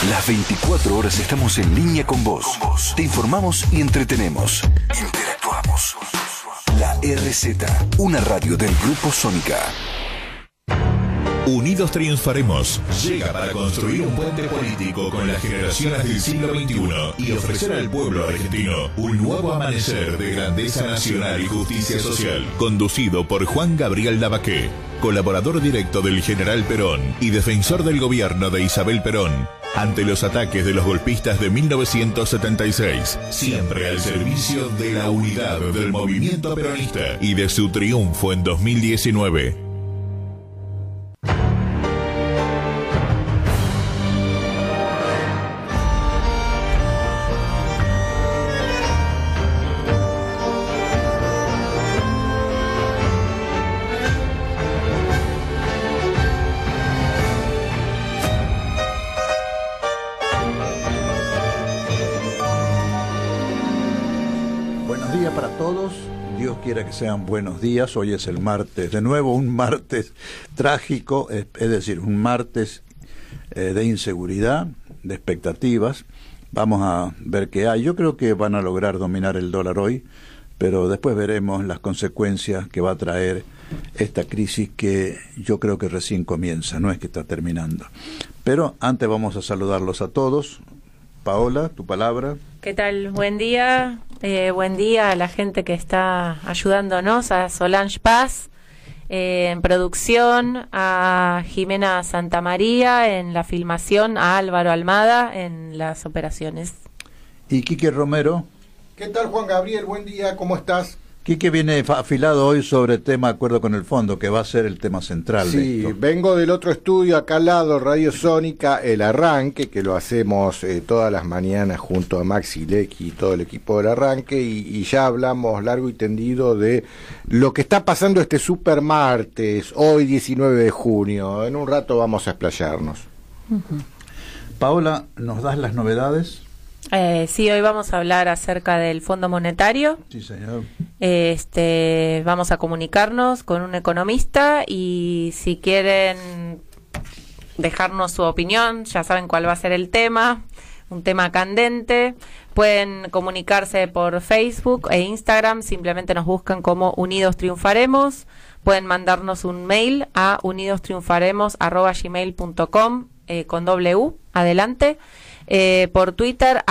Las 24 horas estamos en línea con vos. Te informamos y entretenemos. Interactuamos. La RZ, una radio del Grupo Sónica. Unidos triunfaremos. Llega para construir un puente político con las generaciones del siglo XXI y ofrecer al pueblo argentino un nuevo amanecer de grandeza nacional y justicia social. Conducido por Juan Gabriel Lavaqué, colaborador directo del general Perón y defensor del gobierno de Isabel Perón, ante los ataques de los golpistas de 1976, siempre al servicio de la unidad del movimiento peronista y de su triunfo en 2019. Quiera que sean buenos días. Hoy es el martes, de nuevo un martes trágico, es decir, un martes de inseguridad, de expectativas. Vamos a ver qué hay. Yo creo que van a lograr dominar el dólar hoy, pero después veremos las consecuencias que va a traer esta crisis, que yo creo que recién comienza, no es que está terminando. Pero antes vamos a saludarlos a todos. Paola, tu palabra. ¿Qué tal? Buen día. Buen día a la gente que está ayudándonos, a Solange Paz en producción, a Jimena Santamaría en la filmación, a Álvaro Almada en las operaciones. Y Quique Romero. ¿Qué tal, Juan Gabriel? Buen día, ¿cómo estás? Quique viene afilado hoy sobre el tema Acuerdo con el Fondo, que va a ser el tema central. Sí, de esto. Vengo del otro estudio acá al lado, Radio Sónica, El Arranque, que lo hacemos todas las mañanas junto a Maxi Lecky y todo el equipo del Arranque, y ya hablamos largo y tendido de lo que está pasando este super martes, hoy 19 de junio. En un rato vamos a explayarnos. Paola, ¿nos das las novedades? Sí, hoy vamos a hablar acerca del Fondo Monetario. Sí, señor. Vamos a comunicarnos con un economista y si quieren dejarnos su opinión, ya saben cuál va a ser el tema, un tema candente. Pueden comunicarse por Facebook e Instagram, simplemente nos buscan como Unidos Triunfaremos. Pueden mandarnos un mail a unidostriunfaremos@gmail.com con W, adelante. Por Twitter,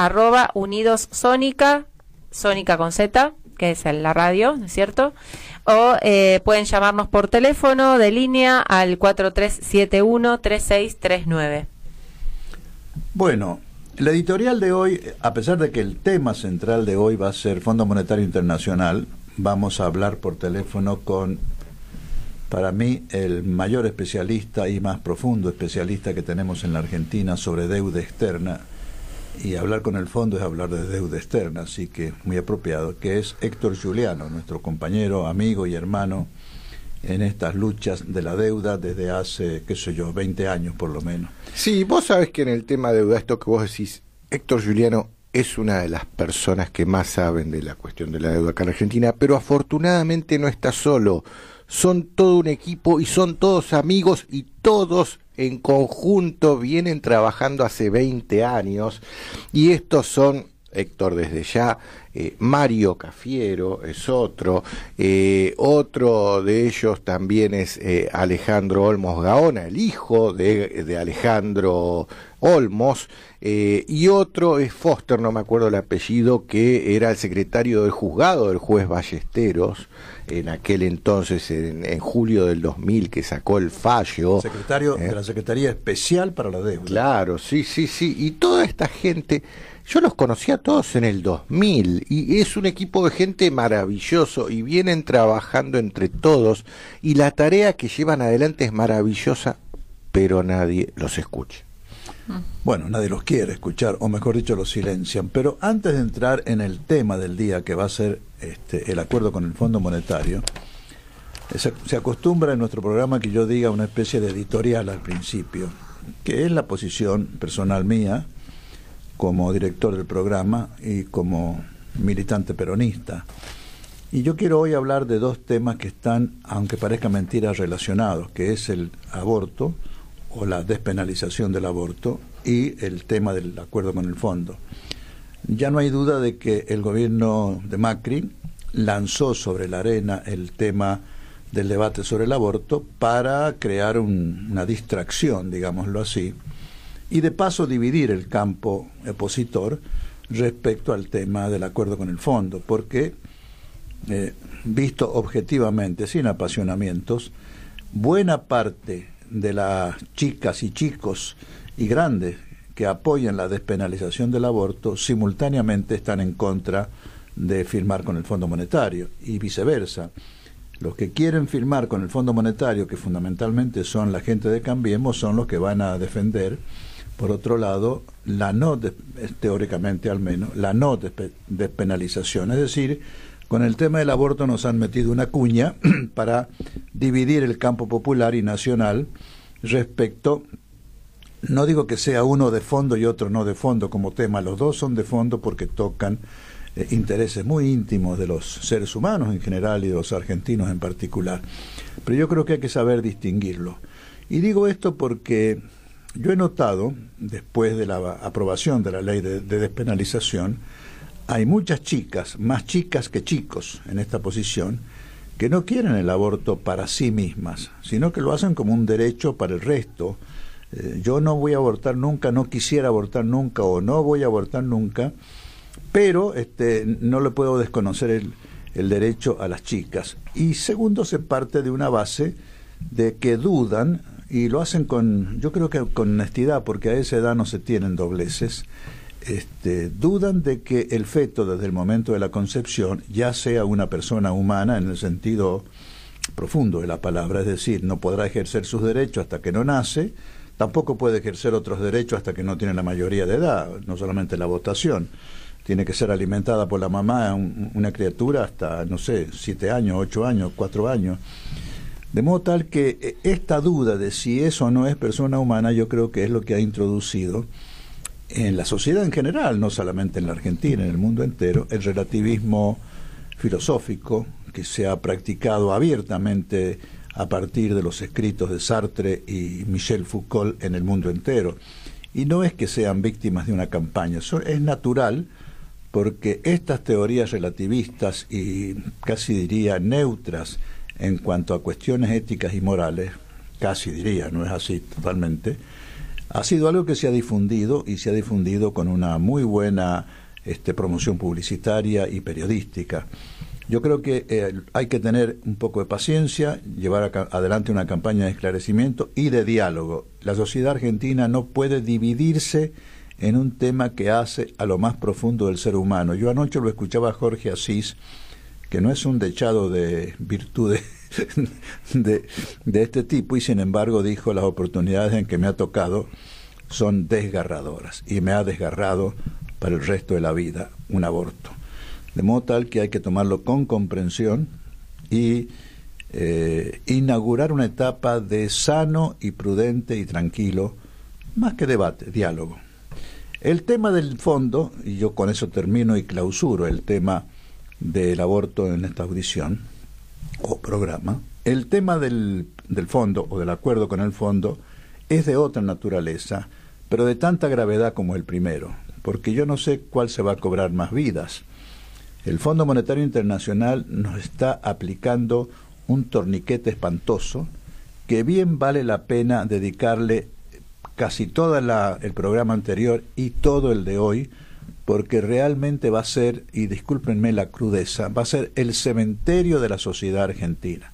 @UnidosSónica, Sónica con Z, que es la radio, ¿no es cierto? O pueden llamarnos por teléfono de línea al 4371-3639. Bueno, la editorial de hoy, a pesar de que el tema central de hoy va a ser Fondo Monetario Internacional, vamos a hablar por teléfono con, para mí, el mayor especialista y más profundo especialista que tenemos en la Argentina sobre deuda externa, y hablar con el fondo es hablar de deuda externa, así que muy apropiado, que es Héctor Giuliano, nuestro compañero, amigo y hermano en estas luchas de la deuda desde hace, 20 años por lo menos. Sí, vos sabés que en el tema de deuda, esto que vos decís, Héctor Giuliano es una de las personas que más saben de la cuestión de la deuda acá en Argentina, pero afortunadamente no está solo. Son todo un equipo y son todos amigos y todos en conjunto vienen trabajando hace 20 años y estos son, Héctor desde ya, Mario Cafiero es otro de ellos también es Alejandro Olmos Gaona, el hijo de Alejandro Olmos, y otro es Foster, no me acuerdo el apellido, que era el secretario del juzgado del juez Ballesteros, en aquel entonces, en julio del 2000, que sacó el fallo. Secretario de la Secretaría Especial para la Deuda. Claro, sí, y toda esta gente, yo los conocí a todos en el 2000, y es un equipo de gente maravilloso, y vienen trabajando entre todos, y la tarea que llevan adelante es maravillosa, pero nadie los escucha. Bueno, nadie los quiere escuchar, o mejor dicho, los silencian. Pero antes de entrar en el tema del día, que va a ser el acuerdo con el Fondo Monetario, se acostumbra en nuestro programa que yo diga una especie de editorial al principio, que es la posición personal mía como director del programa y como militante peronista. Y yo quiero hoy hablar de dos temas que están, aunque parezca mentira, relacionados, que es el aborto o la despenalización del aborto y el tema del acuerdo con el fondo. Ya no hay duda de que el gobierno de Macri lanzó sobre la arena el tema del debate sobre el aborto para crear una distracción, digámoslo así, y de paso dividir el campo opositor respecto al tema del acuerdo con el fondo, porque visto objetivamente, sin apasionamientos, buena parte de las chicas y chicos y grandes que apoyan la despenalización del aborto simultáneamente están en contra de firmar con el Fondo Monetario y viceversa. Los que quieren firmar con el Fondo Monetario, que fundamentalmente son la gente de Cambiemos, son los que van a defender, por otro lado, teóricamente al menos, la no despenalización. Es decir, con el tema del aborto nos han metido una cuña para dividir el campo popular y nacional respecto, no digo que sea uno de fondo y otro no de fondo como tema, los dos son de fondo porque tocan intereses muy íntimos de los seres humanos en general y de los argentinos en particular. Pero yo creo que hay que saber distinguirlo. Y digo esto porque yo he notado, después de la aprobación de la ley de despenalización, hay muchas chicas, más chicas que chicos en esta posición, que no quieren el aborto para sí mismas, sino que lo hacen como un derecho para el resto. Yo no voy a abortar nunca, no quisiera abortar nunca o no voy a abortar nunca, pero no le puedo desconocer el derecho a las chicas. Y segundo, se parte de una base de que dudan, y lo hacen yo creo que con honestidad, porque a esa edad no se tienen dobleces, dudan de que el feto desde el momento de la concepción ya sea una persona humana en el sentido profundo de la palabra, es decir, no podrá ejercer sus derechos hasta que no nace, tampoco puede ejercer otros derechos hasta que no tiene la mayoría de edad, no solamente la votación. Tiene que ser alimentada por la mamá una criatura hasta, no sé, 7 años, 8 años, 4 años. De modo tal que esta duda de si eso o no es persona humana, yo creo que es lo que ha introducido en la sociedad en general, no solamente en la Argentina, en el mundo entero, el relativismo filosófico que se ha practicado abiertamente a partir de los escritos de Sartre y Michel Foucault en el mundo entero. Y no es que sean víctimas de una campaña, es natural, porque estas teorías relativistas y casi diría neutras en cuanto a cuestiones éticas y morales, casi diría, no es así totalmente, ha sido algo que se ha difundido y se ha difundido con una muy buena promoción publicitaria y periodística. Yo creo que hay que tener un poco de paciencia, llevar adelante una campaña de esclarecimiento y de diálogo. La sociedad argentina no puede dividirse en un tema que hace a lo más profundo del ser humano. Yo anoche lo escuchaba a Jorge Asís, que no es un dechado de virtudes de este tipo, y sin embargo dijo: las oportunidades en que me ha tocado son desgarradoras, y me ha desgarrado para el resto de la vida un aborto. De modo tal que hay que tomarlo con comprensión y inaugurar una etapa de sano y prudente y tranquilo, más que debate, diálogo. El tema del fondo, y yo con eso termino y clausuro el tema del aborto en esta audición o programa, el tema del fondo o del acuerdo con el fondo es de otra naturaleza, pero de tanta gravedad como el primero, porque yo no sé cuál se va a cobrar más vidas. El Fondo Monetario Internacional nos está aplicando un torniquete espantoso que bien vale la pena dedicarle casi todo el programa anterior y todo el de hoy, porque realmente va a ser, y discúlpenme la crudeza, va a ser el cementerio de la sociedad argentina.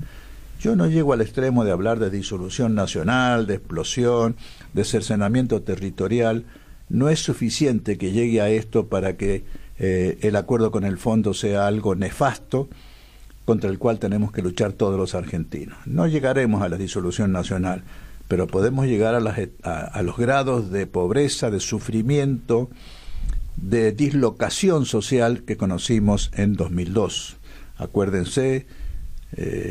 Yo no llego al extremo de hablar de disolución nacional, de explosión, de cercenamiento territorial. No es suficiente que llegue a esto para que el acuerdo con el fondo sea algo nefasto contra el cual tenemos que luchar todos los argentinos. No llegaremos a la disolución nacional, pero podemos llegar a los grados de pobreza, de sufrimiento, de dislocación social que conocimos en 2002. Acuérdense,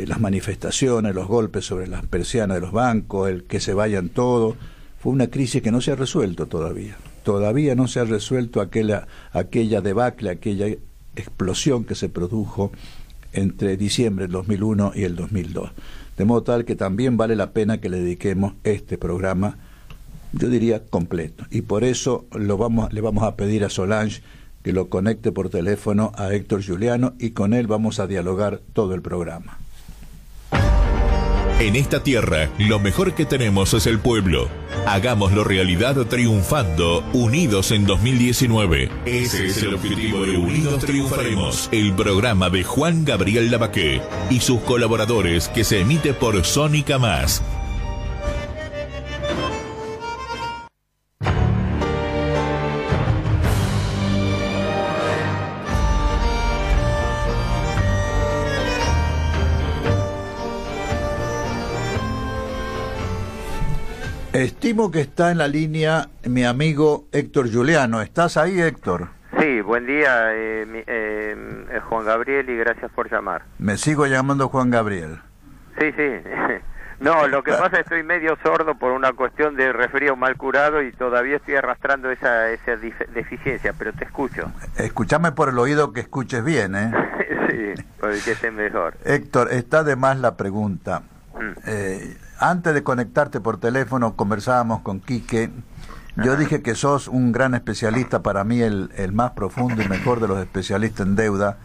las manifestaciones, los golpes sobre las persianas de los bancos, el que se vayan todos. Fue una crisis que no se ha resuelto todavía. Todavía no se ha resuelto aquella debacle, aquella explosión que se produjo entre diciembre del 2001 y el 2002. De modo tal que también vale la pena que le dediquemos este programa yo diría completo. Y por eso le vamos a pedir a Solange que lo conecte por teléfono a Héctor Giuliano y con él vamos a dialogar todo el programa. En esta tierra, lo mejor que tenemos es el pueblo. Hagámoslo realidad triunfando, unidos en 2019. Ese es el objetivo de Unidos Triunfaremos, el programa de Juan Gabriel Lavaqué y sus colaboradores que se emite por Sónica Más. Estimo que está en la línea mi amigo Héctor Giuliano. ¿Estás ahí, Héctor? Sí, buen día, Juan Gabriel, y gracias por llamar. Me sigo llamando Juan Gabriel. Sí. No, lo que pasa es que estoy medio sordo por una cuestión de resfrío mal curado y todavía estoy arrastrando esa deficiencia, pero te escucho. Escúchame por el oído que escuches bien, ¿eh? Sí, para que esté mejor. Héctor, está de más la pregunta. Antes de conectarte por teléfono conversábamos con Quique. Yo dije que sos un gran especialista, para mí el más profundo y mejor de los especialistas en deuda,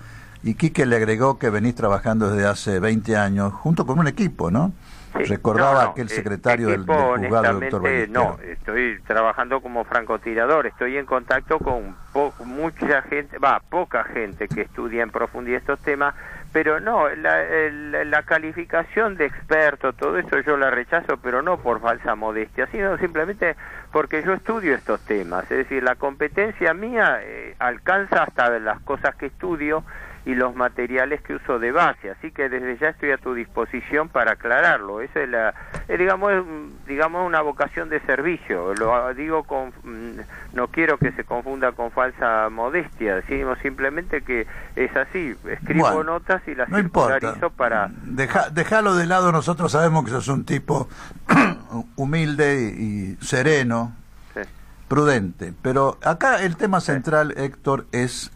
y Quique le agregó que venís trabajando desde hace 20 años junto con un equipo, ¿no? Sí. Recordaba aquel secretario del juzgado, doctor Ballesteros. No, estoy trabajando como francotirador, estoy en contacto con mucha gente, poca gente que estudia en profundidad estos temas, pero no, la calificación de experto, todo eso yo la rechazo, pero no por falsa modestia, sino simplemente porque yo estudio estos temas, es decir, la competencia mía alcanza hasta las cosas que estudio y los materiales que uso de base, así que desde ya estoy a tu disposición para aclararlo. Esa es digamos una vocación de servicio. Lo digo no quiero que se confunda con falsa modestia, decimos simplemente que es así, escribo notas y las circularizo para... Déjalo de lado, nosotros sabemos que sos un tipo humilde y sereno, sí, prudente, pero acá el tema central, sí, Héctor, es...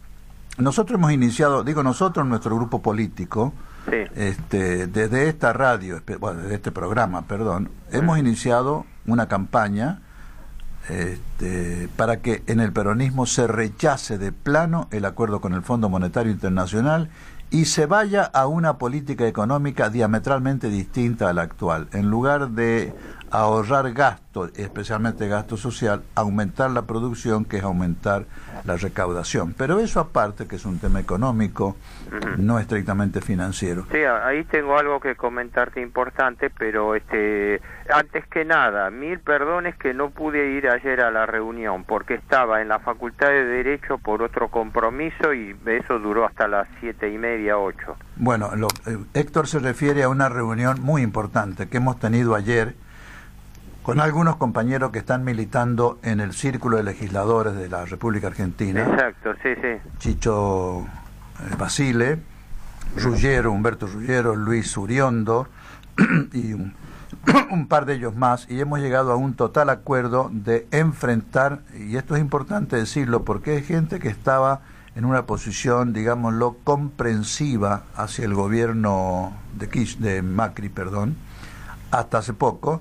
Nosotros hemos iniciado, nuestro grupo político, sí, desde esta radio, desde este programa, hemos iniciado una campaña para que en el peronismo se rechace de plano el acuerdo con el Fondo Monetario Internacional y se vaya a una política económica diametralmente distinta a la actual. En lugar de ahorrar gasto, especialmente gasto social, aumentar la producción, que es aumentar la recaudación. Pero eso aparte, que es un tema económico, no estrictamente financiero. Sí, ahí tengo algo que comentarte importante, pero antes que nada, 1000 perdones que no pude ir ayer a la reunión, porque estaba en la Facultad de Derecho por otro compromiso y eso duró hasta las 7:30, 8. Bueno, Héctor se refiere a una reunión muy importante que hemos tenido ayer con algunos compañeros que están militando en el Círculo de Legisladores de la República Argentina. Exacto, sí. Chicho Basile, Humberto Ruggiero, Luis Uriondo y un par de ellos más, y hemos llegado a un total acuerdo de enfrentar, y esto es importante decirlo porque hay gente que estaba en una posición, digámoslo, comprensiva hacia el gobierno de Macri, hasta hace poco.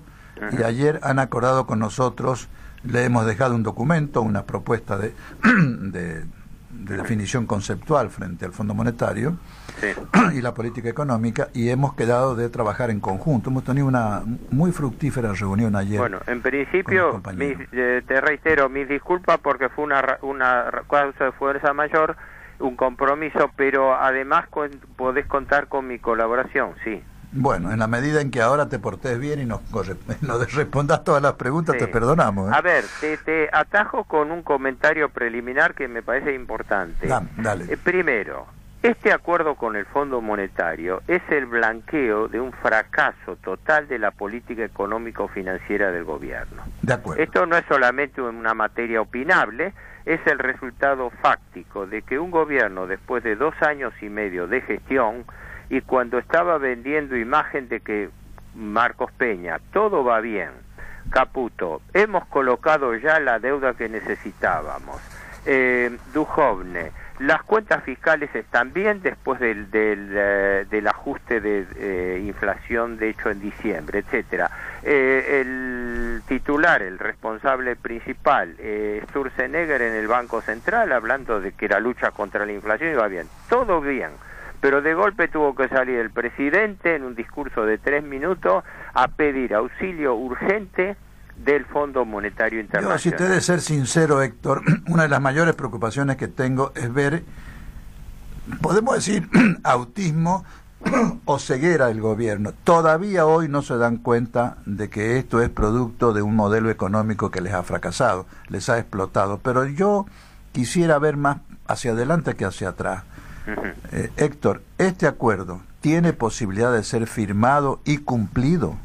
Y ayer han acordado con nosotros, le hemos dejado un documento, una propuesta de definición conceptual frente al Fondo Monetario, sí, y la política económica, y hemos quedado de trabajar en conjunto. Hemos tenido una muy fructífera reunión ayer. Bueno, en principio, te reitero mis disculpas porque fue una causa de fuerza mayor, un compromiso, pero además podés contar con mi colaboración, sí. Bueno, en la medida en que ahora te portés bien y nos respondas todas las preguntas, sí, te perdonamos. A ver, te atajo con un comentario preliminar que me parece importante. Dale. Primero, este acuerdo con el Fondo Monetario es el blanqueo de un fracaso total de la política económico-financiera del gobierno. De acuerdo. Esto no es solamente una materia opinable, es el resultado fáctico de que un gobierno, después de 2 años y medio de gestión, y cuando estaba vendiendo imagen de que Marcos Peña, todo va bien, Caputo, hemos colocado ya la deuda que necesitábamos, Duhovne, las cuentas fiscales están bien después del ajuste de inflación de hecho en diciembre, etcétera. El titular, el responsable principal, Sturzenegger en el Banco Central, hablando de que la lucha contra la inflación iba bien, todo bien. Pero de golpe tuvo que salir el presidente en un discurso de 3 minutos a pedir auxilio urgente del Fondo Monetario Internacional. Yo, si te he de ser sincero, Héctor, una de las mayores preocupaciones que tengo es ver, podemos decir, autismo o ceguera del gobierno. Todavía hoy no se dan cuenta de que esto es producto de un modelo económico que les ha fracasado, les ha explotado. Pero yo quisiera ver más hacia adelante que hacia atrás. Héctor, ¿este acuerdo tiene posibilidad de ser firmado y cumplido?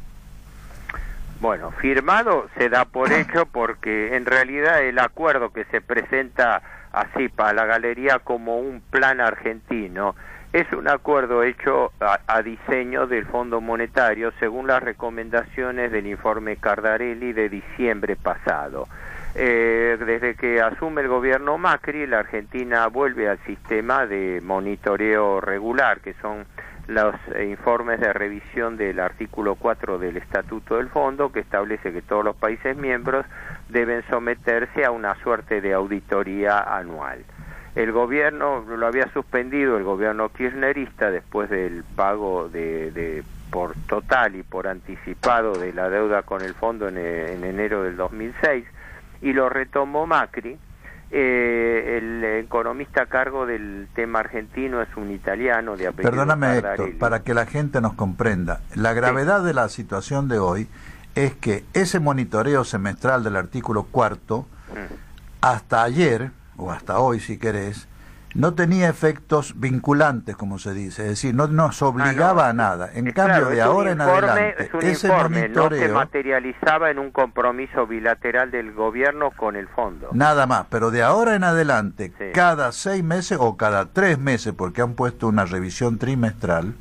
Bueno, firmado se da por hecho porque en realidad el acuerdo que se presenta así para la galería como un plan argentino es un acuerdo hecho a diseño del Fondo Monetario según las recomendaciones del informe Cardarelli de diciembre pasado. Desde que asume el gobierno Macri, la Argentina vuelve al sistema de monitoreo regular, que son los informes de revisión del artículo 4 del Estatuto del Fondo, que establece que todos los países miembros deben someterse a una suerte de auditoría anual. El gobierno lo había suspendido, el gobierno kirchnerista, después del pago por total y por anticipado de la deuda con el fondo en enero del 2006, y lo retomó Macri. El economista a cargo del tema argentino es un italiano de apellido Perdóname, Cardarelli. Héctor, para que la gente nos comprenda, la gravedad de la situación de hoy es que ese monitoreo semestral del artículo 4 hasta ayer, o hasta hoy si querés, no tenía efectos vinculantes, como se dice, es decir, no nos obligaba a nada. En cambio, de ahora en adelante, ese monitoreo no se materializaba en un compromiso bilateral del gobierno con el fondo. Nada más, pero de ahora en adelante, cada 6 meses o cada 3 meses, porque han puesto una revisión trimestral,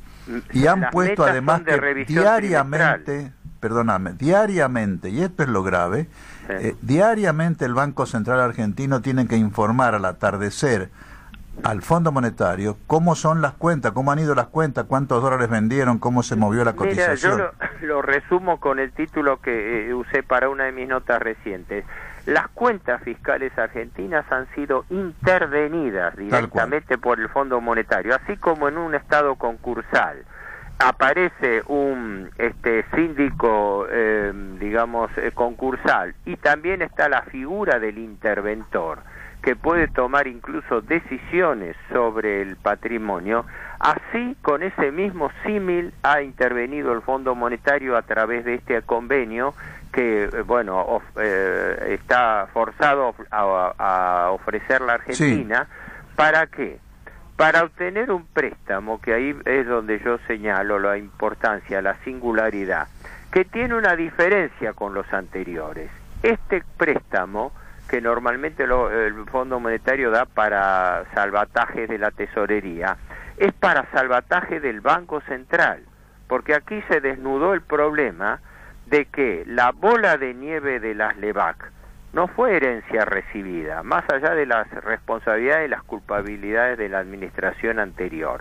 y han puesto además que diariamente, diariamente, y esto es lo grave, diariamente el Banco Central Argentino tiene que informar al atardecer al Fondo Monetario cómo son las cuentas, cómo han ido las cuentas, cuántos dólares vendieron, cómo se movió la cotización. Mira, yo lo resumo con el título que usé para una de mis notas recientes. Las cuentas fiscales argentinas han sido intervenidas directamente por el Fondo Monetario, así como en un estado concursal aparece un síndico, concursal, y también está la figura del interventor, que puede tomar incluso decisiones sobre el patrimonio. Así, con ese mismo símil, ha intervenido el Fondo Monetario a través de este convenio que, está forzado a ofrecer la Argentina. Sí. ¿Para qué? Para obtener un préstamo, que ahí es donde yo señalo la importancia, la singularidad, que tiene una diferencia con los anteriores. Este préstamo, que normalmente el Fondo Monetario da para salvatajes de la tesorería, es para salvataje del Banco Central, porque aquí se desnudó el problema de que la bola de nieve de las LEBAC no fue herencia recibida, más allá de las responsabilidades y las culpabilidades de la administración anterior.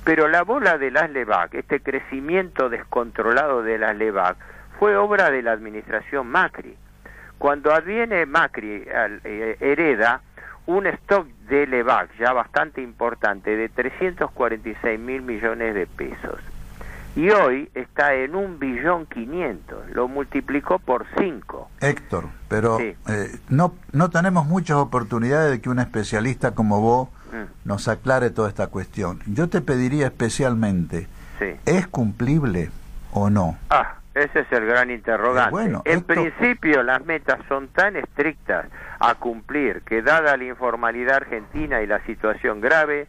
Pero la bola de las LEBAC, este crecimiento descontrolado de las LEBAC, fue obra de la administración Macri. Cuando adviene Macri, hereda un stock de LEBAC ya bastante importante de 346.000 millones de pesos. Y hoy está en 1.5 billones, lo multiplicó por 5. Héctor, pero sí. No tenemos muchas oportunidades de que un especialista como vos nos aclare toda esta cuestión. Yo te pediría especialmente, sí. ¿Es cumplible o no? Ese es el gran interrogante. En principio las metas son tan estrictas a cumplir que, dada la informalidad argentina y la situación grave,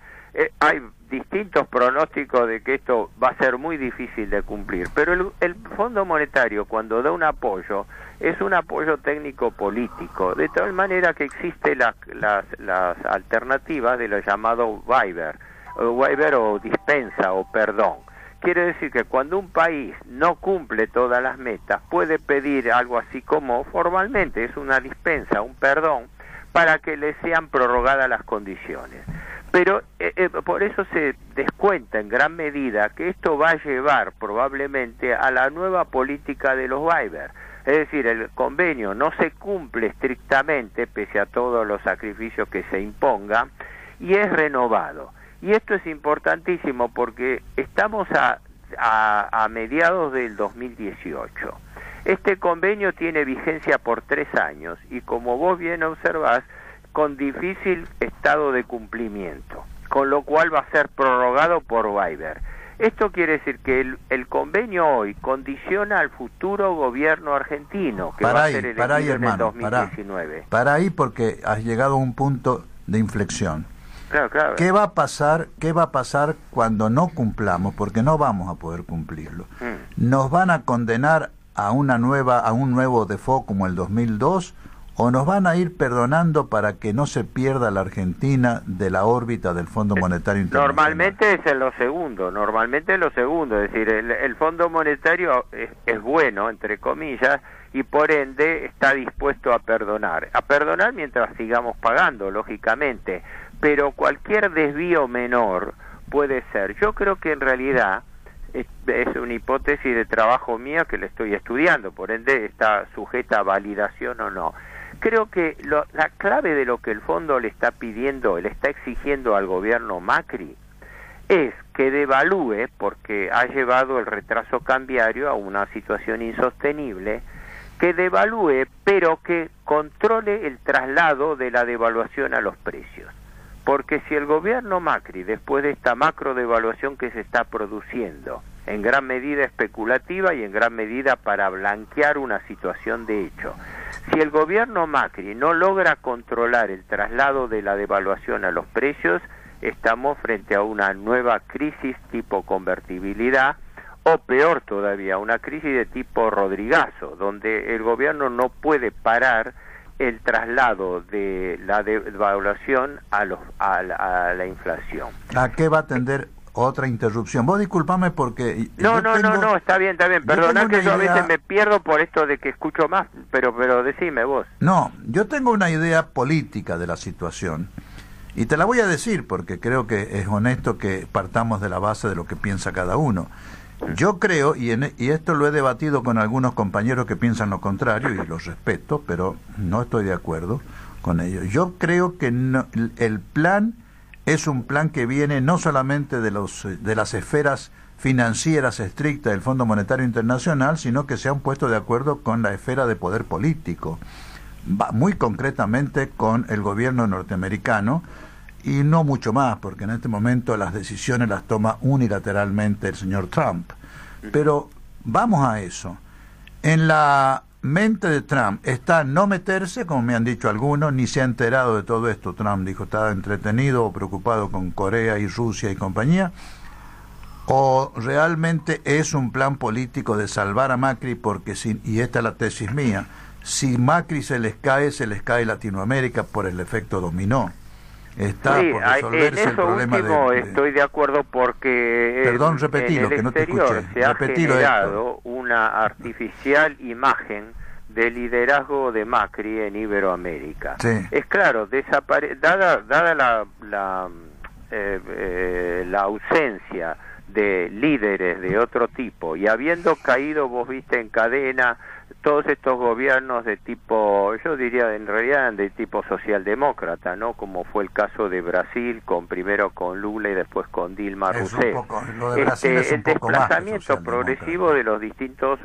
hay distintos pronósticos de que esto va a ser muy difícil de cumplir. Pero el Fondo Monetario, cuando da un apoyo, es un apoyo técnico-político, de tal manera que existen las alternativas de lo llamado waiver o dispensa o perdón. Quiere decir que cuando un país no cumple todas las metas, puede pedir algo así como, formalmente, es una dispensa, un perdón, para que le sean prorrogadas las condiciones. Pero por eso se descuenta en gran medida que esto va a llevar probablemente a la nueva política de los waivers. Es decir, el convenio no se cumple estrictamente pese a todos los sacrificios que se impongan y es renovado. Y esto es importantísimo porque estamos a mediados del 2018. Este convenio tiene vigencia por 3 años y, como vos bien observás, con difícil estado de cumplimiento, con lo cual va a ser prorrogado por waiver. Esto quiere decir que el convenio hoy condiciona al futuro gobierno argentino, que va a ser elegido en el 2019. Para ahí, porque has llegado a un punto de inflexión. Claro. ¿Qué va a pasar cuando no cumplamos? Porque no vamos a poder cumplirlo. ¿Nos van a condenar a un nuevo default como el 2002 o nos van a ir perdonando para que no se pierda la Argentina de la órbita del Fondo Monetario Internacional? Normalmente es lo segundo, es decir, el Fondo Monetario es bueno, entre comillas, y por ende está dispuesto a perdonar mientras sigamos pagando, lógicamente, pero cualquier desvío menor puede ser. Yo creo que en realidad es una hipótesis de trabajo mía que le estoy estudiando, por ende está sujeta a validación o no. Creo que la clave de lo que el fondo le está pidiendo, le está exigiendo al gobierno Macri, es que devalúe, porque ha llevado el retraso cambiario a una situación insostenible, que devalúe, pero que controle el traslado de la devaluación a los precios. Porque si el gobierno Macri, después de esta macro devaluación que se está produciendo, en gran medida especulativa y en gran medida para blanquear una situación de hecho, si el gobierno Macri no logra controlar el traslado de la devaluación a los precios, estamos frente a una nueva crisis tipo convertibilidad, o peor todavía, una crisis de tipo Rodrigazo, donde el gobierno no puede parar el traslado de la devaluación a la inflación. ¿A qué va a tender otra interrupción? Vos disculpame porque... No, está bien, perdona que yo a veces me pierdo por esto de que escucho más, pero decime vos. No, yo tengo una idea política de la situación, y te la voy a decir porque creo que es honesto que partamos de la base de lo que piensa cada uno. Yo creo, y esto lo he debatido con algunos compañeros que piensan lo contrario, y los respeto, pero no estoy de acuerdo con ellos. Yo creo que el plan es un plan que viene no solamente de las esferas financieras estrictas del Fondo Monetario Internacional, sino que se han puesto de acuerdo con la esfera de poder político, muy concretamente con el gobierno norteamericano, y no mucho más, porque en este momento las decisiones las toma unilateralmente el señor Trump. Pero vamos a eso. En la mente de Trump está no meterse, como me han dicho algunos, ni se ha enterado de todo esto. Trump dijo, estaba entretenido o preocupado con Corea y Rusia y compañía, o realmente es un plan político de salvar a Macri, porque y esta es la tesis mía, si Macri se les cae Latinoamérica por el efecto dominó. Está sí, por resolverse en eso el problema último estoy de acuerdo porque perdón, repetilo, en el que no te exterior escuché. se ha Repetilo, generado una artificial imagen de liderazgo de Macri en Iberoamérica. Sí. Es claro, dada la ausencia de líderes de otro tipo y habiendo caído, vos viste en cadena, todos estos gobiernos de tipo, yo diría en realidad de tipo socialdemócrata, ¿no? Como fue el caso de Brasil, primero con Lula y después con Dilma Rousseff. El desplazamiento progresivo de los distintos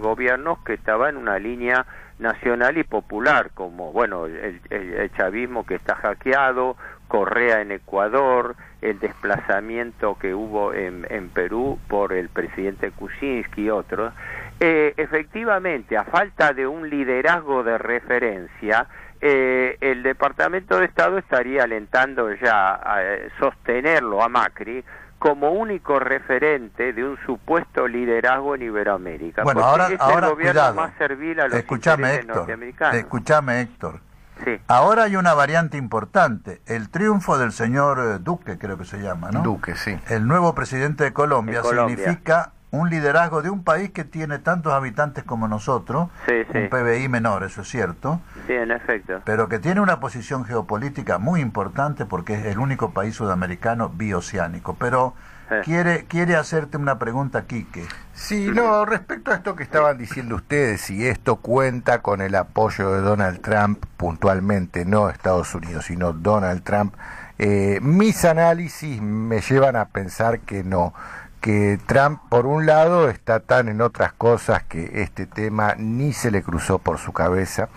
gobiernos que estaba en una línea nacional y popular, como bueno el chavismo que está hackeado, Correa en Ecuador, el desplazamiento que hubo en Perú por el presidente Kuczynski y otros. Efectivamente, a falta de un liderazgo de referencia, el Departamento de Estado estaría alentando ya a sostenerlo a Macri como único referente de un supuesto liderazgo en Iberoamérica. Bueno, ahora ahora el gobierno cuidado. más servil a los intereses norteamericanos. Escúchame, Héctor. Sí. Ahora hay una variante importante, el triunfo del señor Duque, creo que se llama, ¿no? Duque, sí. El nuevo presidente de Colombia significa un liderazgo de un país que tiene tantos habitantes como nosotros, un PBI menor, eso es cierto. Sí, en efecto. Pero que tiene una posición geopolítica muy importante porque es el único país sudamericano bioceánico. Pero quiere hacerte una pregunta, Quique. Sí, no, respecto a esto que estaban diciendo ustedes, si esto cuenta con el apoyo de Donald Trump puntualmente, no Estados Unidos, sino Donald Trump, mis análisis me llevan a pensar que no, que Trump por un lado está tan en otras cosas que este tema ni se le cruzó por su cabeza,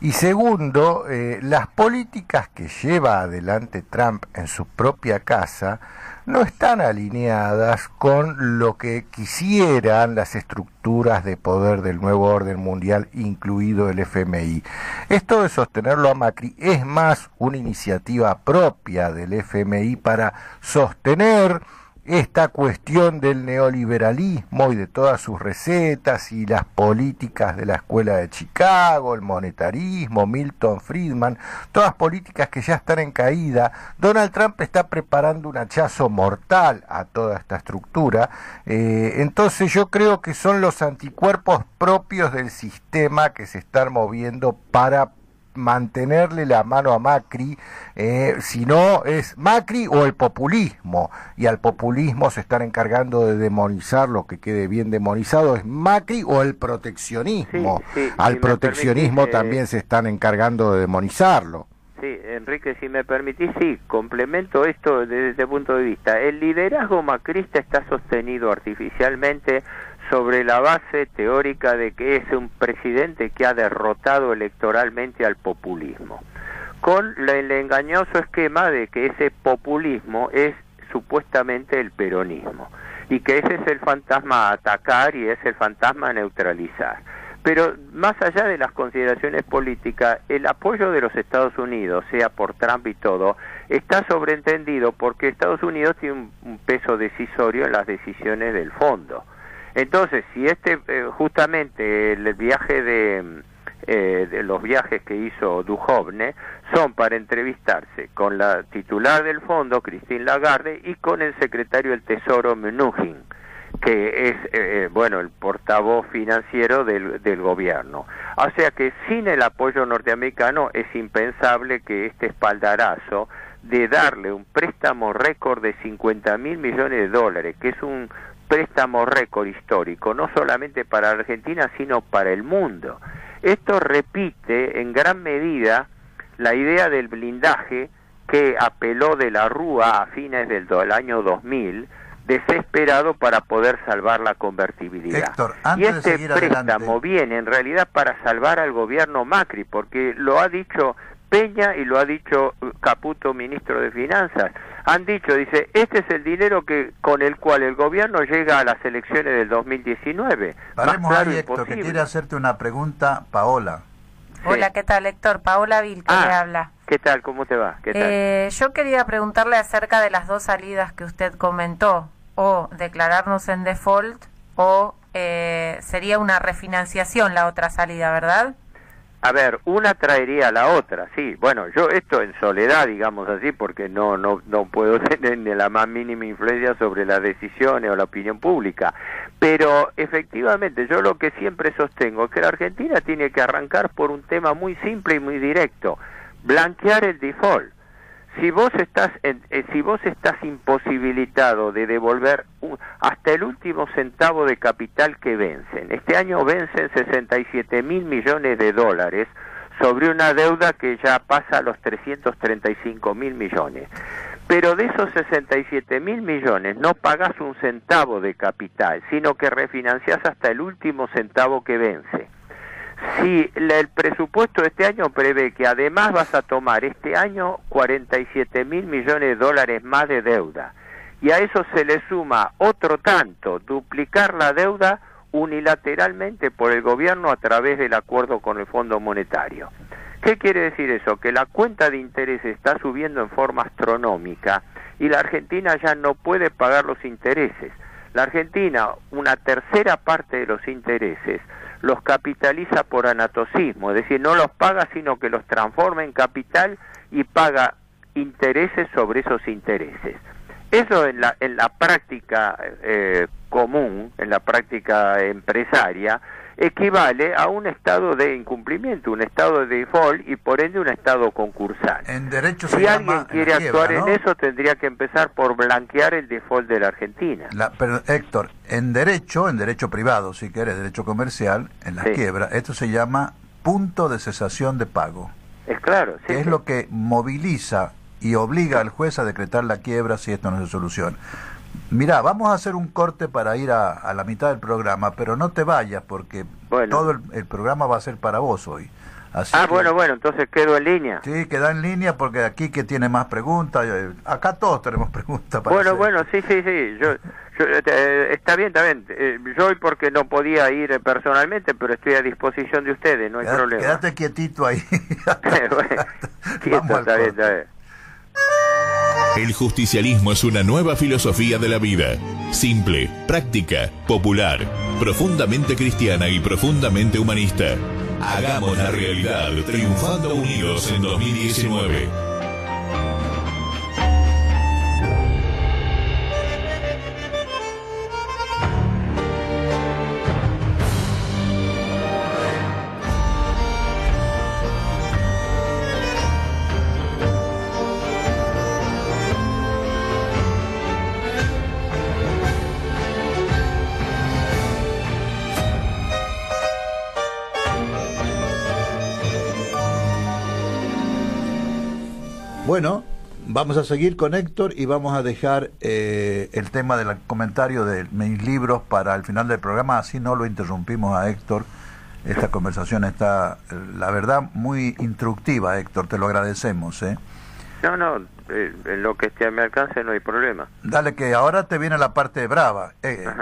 y segundo, las políticas que lleva adelante Trump en su propia casa no están alineadas con lo que quisieran las estructuras de poder del nuevo orden mundial, incluido el FMI. Esto de sostenerlo a Macri es más una iniciativa propia del FMI para sostener esta cuestión del neoliberalismo y de todas sus recetas y las políticas de la Escuela de Chicago, el monetarismo, Milton Friedman, todas políticas que ya están en caída. Donald Trump está preparando un hachazo mortal a toda esta estructura, entonces yo creo que son los anticuerpos propios del sistema que se están moviendo para mantenerle la mano a Macri, si no es Macri o el populismo, y al populismo se están encargando de demonizar, lo que quede bien demonizado es Macri o el proteccionismo, al proteccionismo también se están encargando de demonizarlo. Sí, Enrique, si me permitís, complemento esto desde este punto de vista. El liderazgo macrista está sostenido artificialmente sobre la base teórica de que es un presidente que ha derrotado electoralmente al populismo, con el engañoso esquema de que ese populismo es supuestamente el peronismo, y que ese es el fantasma a atacar y es el fantasma a neutralizar. Pero más allá de las consideraciones políticas, el apoyo de los Estados Unidos, sea por Trump y todo, está sobreentendido porque Estados Unidos tiene un peso decisorio en las decisiones del fondo. Entonces, si justamente el viaje de los viajes que hizo Duhovne son para entrevistarse con la titular del fondo, Christine Lagarde, y con el secretario del Tesoro, Mnuchin, que es el portavoz financiero del gobierno. O sea que sin el apoyo norteamericano es impensable que este espaldarazo de darle un préstamo récord de $50.000 millones, que es un préstamo récord histórico, no solamente para Argentina, sino para el mundo. Esto repite en gran medida la idea del blindaje que apeló de la Rúa a fines del año 2000, desesperado para poder salvar la convertibilidad. Héctor, y este préstamo viene en realidad para salvar al gobierno Macri, porque lo ha dicho Peña y lo ha dicho Caputo, ministro de Finanzas. Han dicho, dice, este es el dinero con el cual el gobierno llega a las elecciones del 2019. Paremos ahí, Héctor, que quiere hacerte una pregunta, Paola. Sí. Hola, ¿qué tal, Héctor? Paola Vil, que le habla. ¿Qué tal? ¿Cómo te va? ¿Qué tal? Yo quería preguntarle acerca de las dos salidas que usted comentó, o declararnos en default, o sería una refinanciación la otra salida, ¿verdad? A ver, una traería a la otra, sí. Bueno, yo esto en soledad, digamos así, porque no puedo tener ni la más mínima influencia sobre las decisiones o la opinión pública. Pero efectivamente, yo lo que siempre sostengo es que la Argentina tiene que arrancar por un tema muy simple y muy directo: blanquear el default. Si vos estás imposibilitado de devolver hasta el último centavo de capital que vencen, este año vencen $67.000 millones sobre una deuda que ya pasa a los $335.000 millones. Pero de esos $67.000 millones no pagás un centavo de capital, sino que refinanciás hasta el último centavo que vence. Si el presupuesto de este año prevé que además vas a tomar este año $47.000 millones más de deuda, y a eso se le suma otro tanto, duplicar la deuda unilateralmente por el gobierno a través del acuerdo con el Fondo Monetario. ¿Qué quiere decir eso? Que la cuenta de intereses está subiendo en forma astronómica y la Argentina ya no puede pagar los intereses. La Argentina, una tercera parte de los intereses, los capitaliza por anatocismo, es decir, no los paga sino que los transforma en capital y paga intereses sobre esos intereses. Eso en la práctica común, en la práctica empresaria, equivale a un estado de incumplimiento, un estado de default y por ende un estado concursal. En derecho si se alguien llama quiere actuar quiebra, ¿no? en eso, tendría que empezar por blanquear el default de la Argentina. Pero Héctor, en derecho privado, si querés, derecho comercial, en la Sí. quiebra, esto se llama punto de cesación de pago, Es claro, sí. que es lo que moviliza y obliga al juez a decretar la quiebra si esto no se soluciona. Mirá, vamos a hacer un corte para ir a la mitad del programa, pero no te vayas porque todo el programa va a ser para vos hoy. Así que, bueno, entonces quedo en línea. Sí, queda en línea porque aquí que tiene más preguntas, acá todos tenemos preguntas para hacer. Bueno, sí. Está bien. Yo hoy porque no podía ir personalmente, pero estoy a disposición de ustedes, no hay problema. Quédate quietito ahí. Quieto, está bien. El justicialismo es una nueva filosofía de la vida, simple, práctica, popular, profundamente cristiana y profundamente humanista. Hagamos la realidad, triunfando unidos en 2019. Bueno, vamos a seguir con Héctor y vamos a dejar el tema del comentario de mis libros para el final del programa, así no lo interrumpimos a Héctor. Esta conversación está, la verdad, muy instructiva, Héctor, te lo agradecemos. No, en lo que esté a mi alcance no hay problema. Dale, que ahora te viene la parte brava,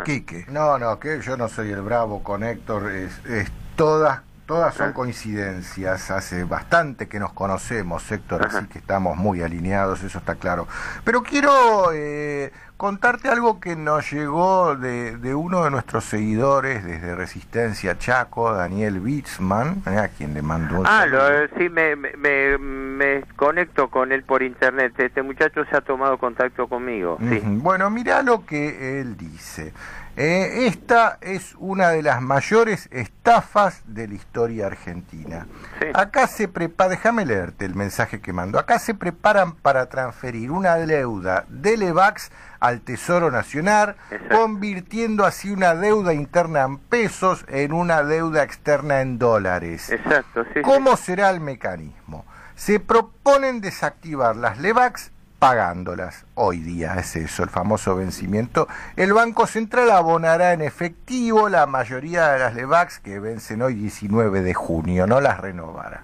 Quique. No, que yo no soy el bravo con Héctor, todas son coincidencias, hace bastante que nos conocemos, Héctor, así que estamos muy alineados, eso está claro. Pero quiero contarte algo que nos llegó de uno de nuestros seguidores desde Resistencia Chaco, Daniel Bitzman, a quien le mando un saludo. Sí, me conecto con él por internet. Este muchacho se ha tomado contacto conmigo. Sí. Bueno, mirá lo que él dice. Esta es una de las mayores estafas de la historia argentina. Sí. Acá se prepara, déjame leerte el mensaje que mandó. Acá se preparan para transferir una deuda de Levax al Tesoro Nacional, exacto, convirtiendo así una deuda interna en pesos en una deuda externa en dólares. Exacto, sí. ¿Cómo será el mecanismo? Se proponen desactivar las Levax pagándolas. Hoy día es eso, el famoso vencimiento. El Banco Central abonará en efectivo la mayoría de las Levax que vencen hoy 19 de junio, no las renovará.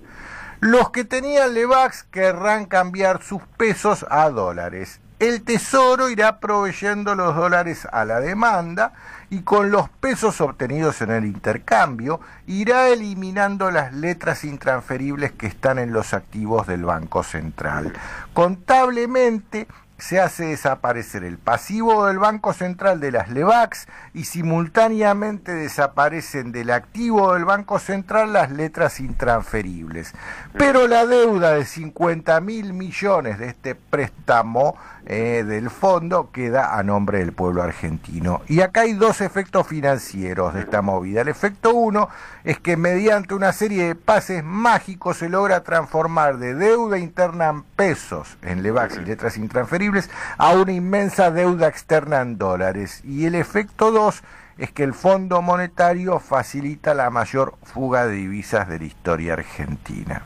Los que tenían Levax querrán cambiar sus pesos a dólares. El Tesoro irá proveyendo los dólares a la demanda y con los pesos obtenidos en el intercambio irá eliminando las letras intransferibles que están en los activos del Banco Central. Contablemente se hace desaparecer el pasivo del Banco Central de las Levax y simultáneamente desaparecen del activo del Banco Central las letras intransferibles. Pero la deuda de 50.000 millones de este préstamo del fondo queda a nombre del pueblo argentino. Y acá hay dos efectos financieros de esta movida. El efecto uno es que mediante una serie de pases mágicos se logra transformar de deuda interna en pesos, en Levax y letras intransferibles, a una inmensa deuda externa en dólares. Y el efecto 2 es que el Fondo Monetario facilita la mayor fuga de divisas de la historia argentina.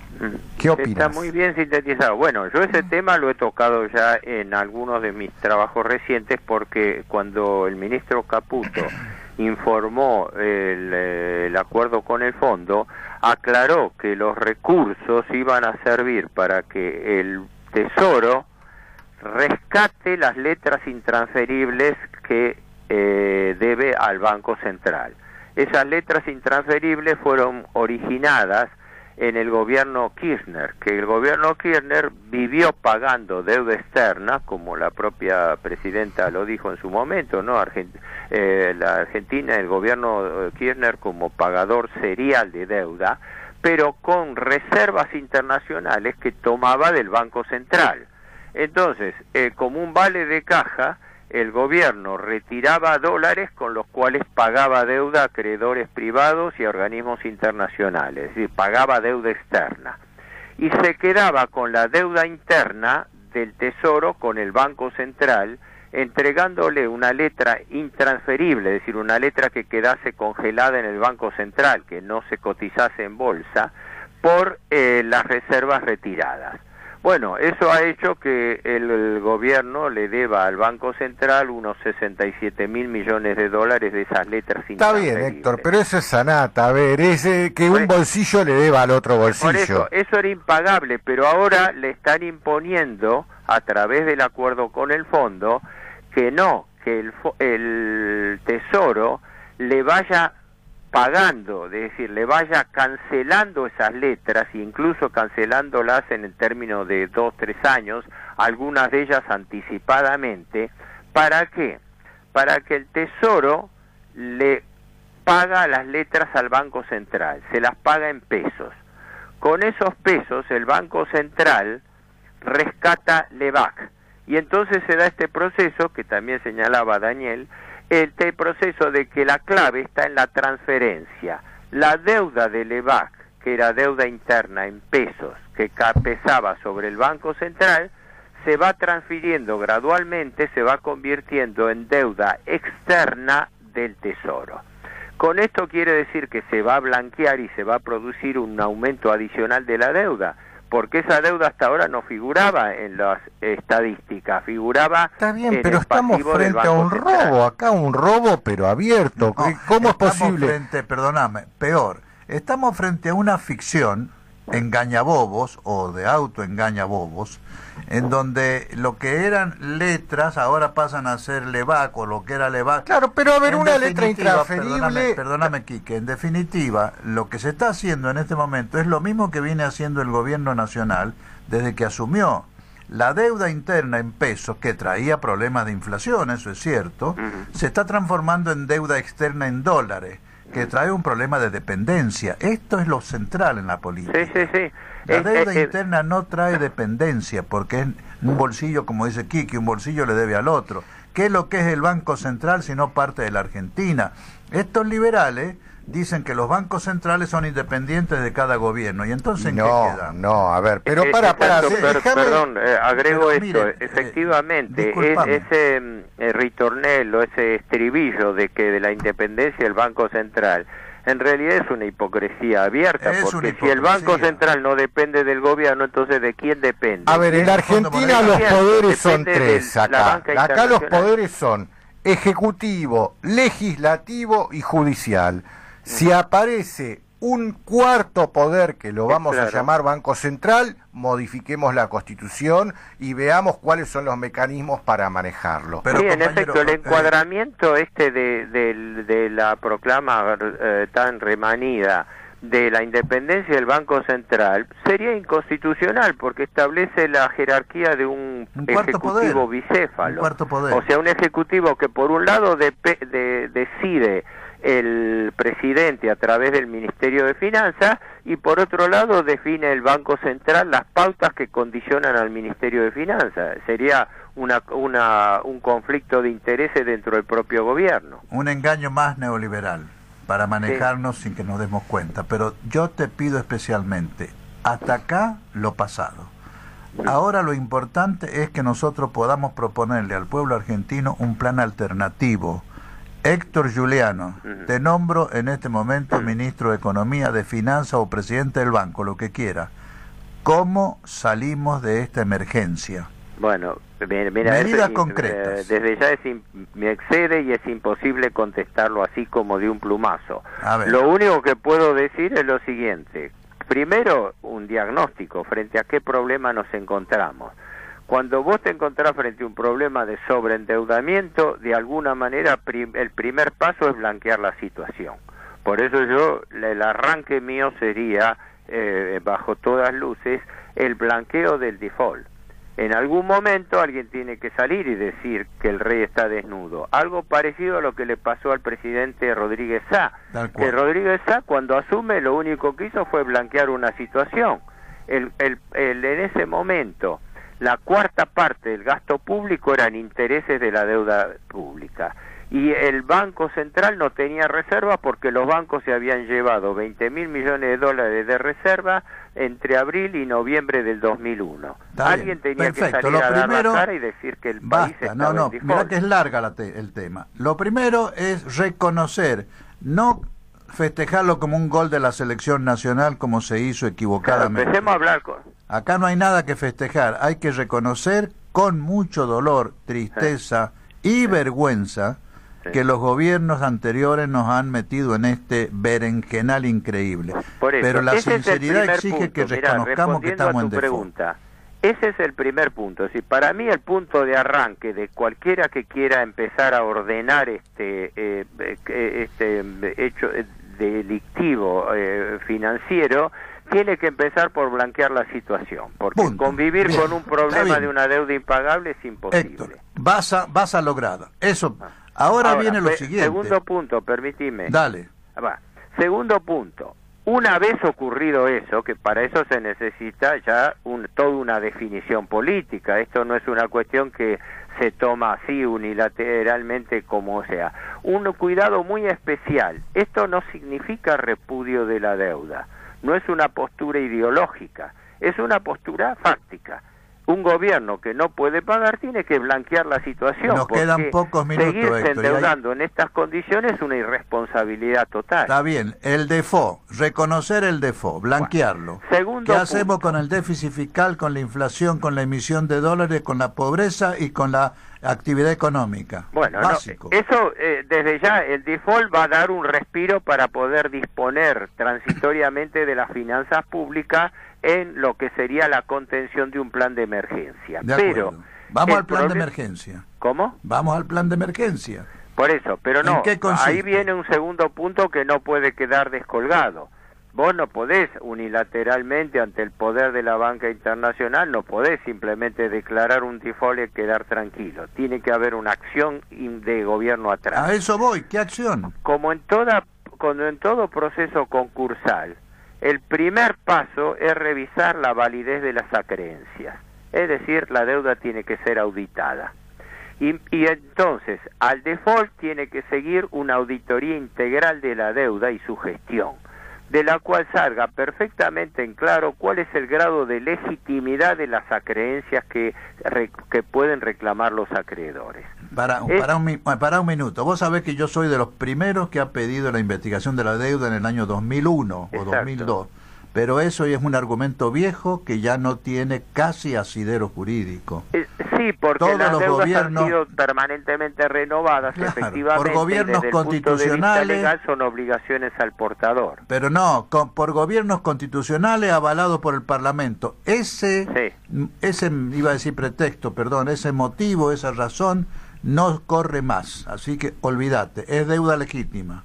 ¿Qué opinas? Está muy bien sintetizado. Bueno, yo ese tema lo he tocado ya en algunos de mis trabajos recientes porque cuando el ministro Caputo informó el acuerdo con el fondo, aclaró que los recursos iban a servir para que el Tesoro rescate las letras intransferibles que debe al Banco Central. Esas letras intransferibles fueron originadas en el gobierno Kirchner, que el gobierno Kirchner vivió pagando deuda externa, como la propia presidenta lo dijo en su momento, ¿no? La Argentina, el gobierno Kirchner como pagador serial de deuda, pero con reservas internacionales que tomaba del Banco Central. Entonces, como un vale de caja, el gobierno retiraba dólares con los cuales pagaba deuda a acreedores privados y a organismos internacionales, es decir, pagaba deuda externa. Y se quedaba con la deuda interna del Tesoro con el Banco Central, entregándole una letra intransferible, es decir, una letra que quedase congelada en el Banco Central, que no se cotizase en bolsa, por las reservas retiradas. Bueno, eso ha hecho que el gobierno le deba al Banco Central unos 67 mil millones de dólares de esas letras intransferibles. Está bien, Héctor, pero eso es sanata, a ver, es que un bolsillo le deba al otro bolsillo. Por eso era impagable, pero ahora le están imponiendo, a través del acuerdo con el fondo, que no, que el Tesoro le vaya pagando, es decir, le vaya cancelando esas letras, e incluso cancelándolas en el término de 2-3 años, algunas de ellas anticipadamente. ¿Para qué? Para que el Tesoro le paga las letras al Banco Central, se las paga en pesos. Con esos pesos el Banco Central rescata Lebac, y entonces se da este proceso que también señalaba Daniel, este proceso de que la clave está en la transferencia. La deuda de Lebac, que era deuda interna en pesos, que pesaba sobre el Banco Central, se va transfiriendo gradualmente, se va convirtiendo en deuda externa del Tesoro. Con esto quiere decir que se va a blanquear y se va a producir un aumento adicional de la deuda, porque esa deuda hasta ahora no figuraba en las estadísticas, figuraba Está bien, en pero el estamos pasivo del frente a un Banco Central. robo, acá un robo pero abierto. No, ¿Cómo es posible? Perdóname, peor. Estamos frente a una ficción engañabobos o de autoengañabobos, en donde lo que eran letras ahora pasan a ser Lebac, o lo que era Lebac. Claro, pero a ver, En una letra definitiva, intransferible. Perdóname, Quique, en definitiva, lo que se está haciendo en este momento es lo mismo que viene haciendo el gobierno nacional desde que asumió. La deuda interna en pesos, que traía problemas de inflación, eso es cierto, se está transformando en deuda externa en dólares, que trae un problema de dependencia. Esto es lo central en la política. Sí. La deuda interna no trae dependencia, porque es un bolsillo, como dice Kiki, un bolsillo le debe al otro. ¿Qué es lo que es el Banco Central si no parte de la Argentina? Estos liberales dicen que los bancos centrales son independientes de cada gobierno, y entonces ¿en qué quedan? No, a ver, pero para, Exacto, déjame... Perdón, agrego Pero, esto, mire, efectivamente, discúlpame. ese ritornello, ese estribillo de que de la independencia del Banco Central, en realidad es una hipocresía abierta, Es porque una si el Banco hipocresía. Central no depende del gobierno, entonces ¿de quién depende? A ver, en la Argentina los poderes son Depende tres de la acá. banca Acá los internacional. poderes son ejecutivo, legislativo y judicial. Si aparece un cuarto poder, que lo vamos a llamar Banco Central, modifiquemos la Constitución y veamos cuáles son los mecanismos para manejarlo. Pero, sí, en compañero, efecto, el encuadramiento de la proclama tan remanida de la independencia del Banco Central sería inconstitucional, porque establece la jerarquía de un ejecutivo bicéfalo. Un cuarto poder. O sea, un ejecutivo que por un lado decide el presidente a través del Ministerio de Finanzas, y por otro lado define el Banco Central las pautas que condicionan al Ministerio de Finanzas. Sería un conflicto de intereses dentro del propio gobierno. Un engaño más neoliberal para manejarnos sin que nos demos cuenta. Pero yo te pido especialmente, hasta acá lo pasado. Ahora lo importante es que nosotros podamos proponerle al pueblo argentino un plan alternativo. Héctor Giuliano, te nombro en este momento ministro de Economía, de Finanzas o presidente del banco, lo que quiera. ¿Cómo salimos de esta emergencia? Bueno, mira, medidas eso, concretas. Desde ya me excede y es imposible contestarlo así como de un plumazo. A ver. Lo único que puedo decir es lo siguiente. Primero, un diagnóstico frente a qué problema nos encontramos. Cuando vos te encontrás frente a un problema de sobreendeudamiento, de alguna manera el primer paso es blanquear la situación. Por eso el arranque mío sería, bajo todas luces, el blanqueo del default. En algún momento alguien tiene que salir y decir que el rey está desnudo. Algo parecido a lo que le pasó al presidente Rodríguez Sá. Que Rodríguez Sá, cuando asume, lo único que hizo fue blanquear una situación. En ese momento, la cuarta parte del gasto público eran intereses de la deuda pública. Y el Banco Central no tenía reserva porque los bancos se habían llevado 20.000 millones de dólares de reserva entre abril y noviembre del 2001. Alguien tenía que salir a dar la cara y decir que el país estaba en default. Mirá que es larga el tema. Lo primero es reconocer, no festejarlo como un gol de la selección nacional como se hizo equivocadamente. Claro, empecemos a hablar Acá no hay nada que festejar, hay que reconocer con mucho dolor, tristeza y vergüenza que los gobiernos anteriores nos han metido en este berenjenal increíble. Por eso, pero la ese sinceridad es el exige punto. que reconozcamos que estamos en default. Ese es el primer punto. Si para mí el punto de arranque de cualquiera que quiera empezar a ordenar este hecho delictivo financiero, tiene que empezar por blanquear la situación, porque convivir con un problema de una deuda impagable es imposible. Héctor, vas a lograr eso. Ahora viene lo siguiente. Segundo punto, permitime. Dale. Segundo punto. Una vez ocurrido eso, que para eso se necesita ya toda una definición política. Esto no es una cuestión que se toma así unilateralmente como sea. Un cuidado muy especial. Esto no significa repudio de la deuda. No es una postura ideológica. Es una postura fáctica. Un gobierno que no puede pagar tiene que blanquear la situación. Nos quedan pocos minutos, seguirse endeudando en estas condiciones es una irresponsabilidad total. Está bien, el default, reconocer el default, blanquearlo. Segundo ¿Qué hacemos con el déficit fiscal, con la inflación, con la emisión de dólares, con la pobreza y con la actividad económica? Bueno, básico. Eso desde ya el default va a dar un respiro para poder disponer transitoriamente de las finanzas públicas en lo que sería la contención de un plan de emergencia. Pero vamos al plan de emergencia. ¿Cómo? Vamos al plan de emergencia. Por eso, pero no, ¿En qué consiste? Ahí viene un segundo punto que no puede quedar descolgado. Vos no podés unilateralmente ante el poder de la banca internacional, no podés simplemente declarar un default y quedar tranquilo. Tiene que haber una acción de gobierno atrás. A eso voy, ¿qué acción? Como en todo proceso concursal, el primer paso es revisar la validez de las acreencias. Es decir, la deuda tiene que ser auditada. Y entonces, al default tiene que seguir una auditoría integral de la deuda y su gestión, de la cual salga perfectamente en claro cuál es el grado de legitimidad de las acreencias que pueden reclamar los acreedores. Para un minuto. Vos sabés que yo soy de los primeros que ha pedido la investigación de la deuda en el año 2001 o 2002. Pero eso es un argumento viejo que ya no tiene casi asidero jurídico. Sí, porque todos las los deudas gobiernos han sido permanentemente renovadas, claro, efectivamente, por gobiernos desde el constitucionales, punto de vista legal son obligaciones al portador. Pero no, por gobiernos constitucionales avalados por el Parlamento. Ese iba a decir pretexto, perdón, ese motivo, esa razón no corre más. Así que olvídate, es deuda legítima.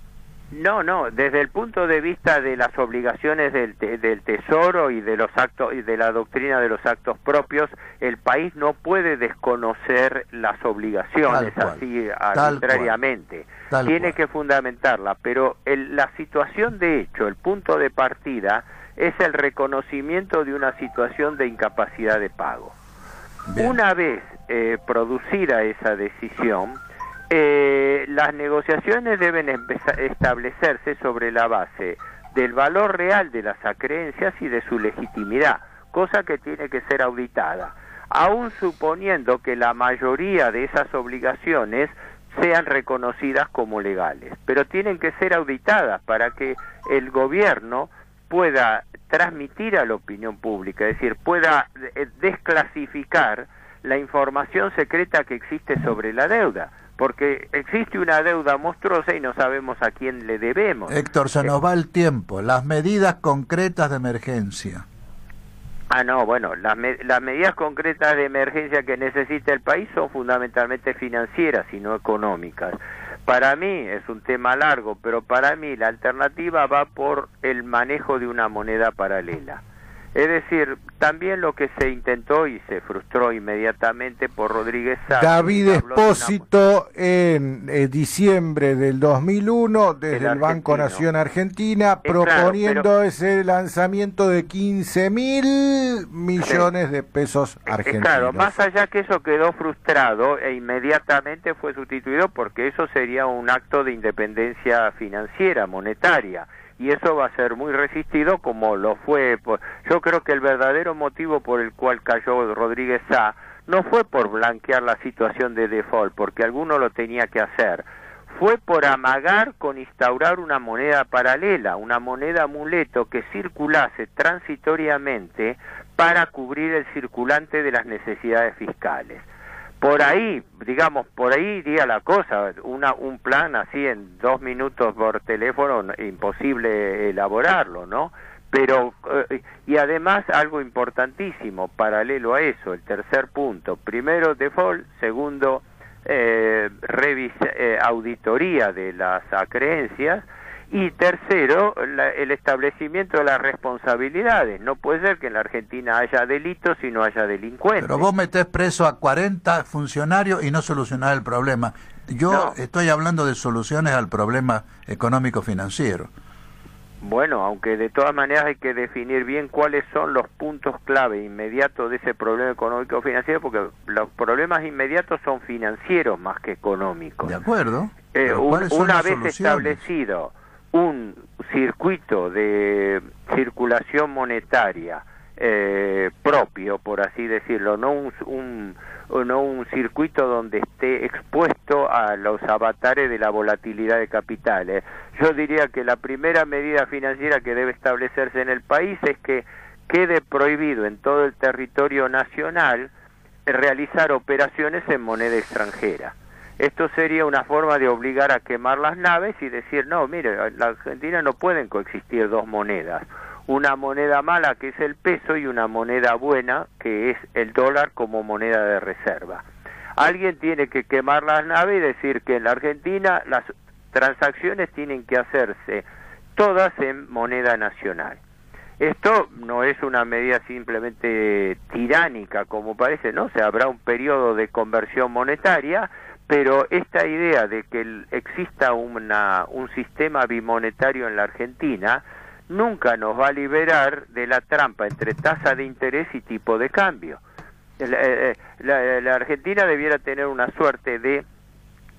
No, desde el punto de vista de las obligaciones del Tesoro y de los actos y de la doctrina de los actos propios, el país no puede desconocer las obligaciones así arbitrariamente. Tiene que fundamentarla, pero la situación de hecho, el punto de partida es el reconocimiento de una situación de incapacidad de pago. Bien. Una vez producida esa decisión, las negociaciones deben establecerse sobre la base del valor real de las acreencias y de su legitimidad, cosa que tiene que ser auditada, aun suponiendo que la mayoría de esas obligaciones sean reconocidas como legales, pero tienen que ser auditadas para que el gobierno pueda transmitir a la opinión pública, es decir, pueda desclasificar la información secreta que existe sobre la deuda, porque existe una deuda monstruosa y no sabemos a quién le debemos. Héctor, se nos va el tiempo. Las medidas concretas de emergencia. Las medidas concretas de emergencia que necesita el país son fundamentalmente financieras y no económicas. Para mí es un tema largo, pero para mí la alternativa va por el manejo de una moneda paralela. Es decir, también lo que se intentó y se frustró inmediatamente por Rodríguez Sá. David Espósito en diciembre del 2001 desde el Banco Nación Argentina proponiendo claro, ese lanzamiento de 15.000 millones de pesos argentinos. Claro, más allá que eso quedó frustrado e inmediatamente fue sustituido porque eso sería un acto de independencia financiera, monetaria. Y eso va a ser muy resistido como lo fue. Yo creo que el verdadero motivo por el cual cayó Rodríguez Sá no fue por blanquear la situación de default, porque alguno lo tenía que hacer. Fue por amagar con instaurar una moneda paralela, una moneda amuleto que circulase transitoriamente para cubrir el circulante de las necesidades fiscales. Por ahí, digamos, por ahí iría la cosa. Un plan así en 2 minutos por teléfono, imposible elaborarlo, ¿no? Pero, y además algo importantísimo, paralelo a eso, el tercer punto. Primero, default. Segundo, auditoría de las acreencias. Y tercero, el establecimiento de las responsabilidades. No puede ser que en la Argentina haya delitos y no haya delincuentes. Pero vos metés preso a 40 funcionarios y no solucionás el problema. Yo estoy hablando de soluciones al problema económico-financiero. Bueno, aunque de todas maneras hay que definir bien cuáles son los puntos clave inmediatos de ese problema económico-financiero, porque los problemas inmediatos son financieros más que económicos. De acuerdo. Una vez establecido un circuito de circulación monetaria propio, por así decirlo, no un circuito donde esté expuesto a los avatares de la volatilidad de capitales. Yo diría que la primera medida financiera que debe establecerse en el país es que quede prohibido en todo el territorio nacional realizar operaciones en moneda extranjera. Esto sería una forma de obligar a quemar las naves y decir, no, mire, la Argentina no pueden coexistir dos monedas. Una moneda mala que es el peso y una moneda buena que es el dólar como moneda de reserva. Alguien tiene que quemar las naves y decir que en la Argentina las transacciones tienen que hacerse todas en moneda nacional. Esto no es una medida simplemente tiránica como parece, ¿no? O sea, habrá un periodo de conversión monetaria, pero esta idea de que exista un sistema bimonetario en la Argentina nunca nos va a liberar de la trampa entre tasa de interés y tipo de cambio. La Argentina debiera tener una suerte de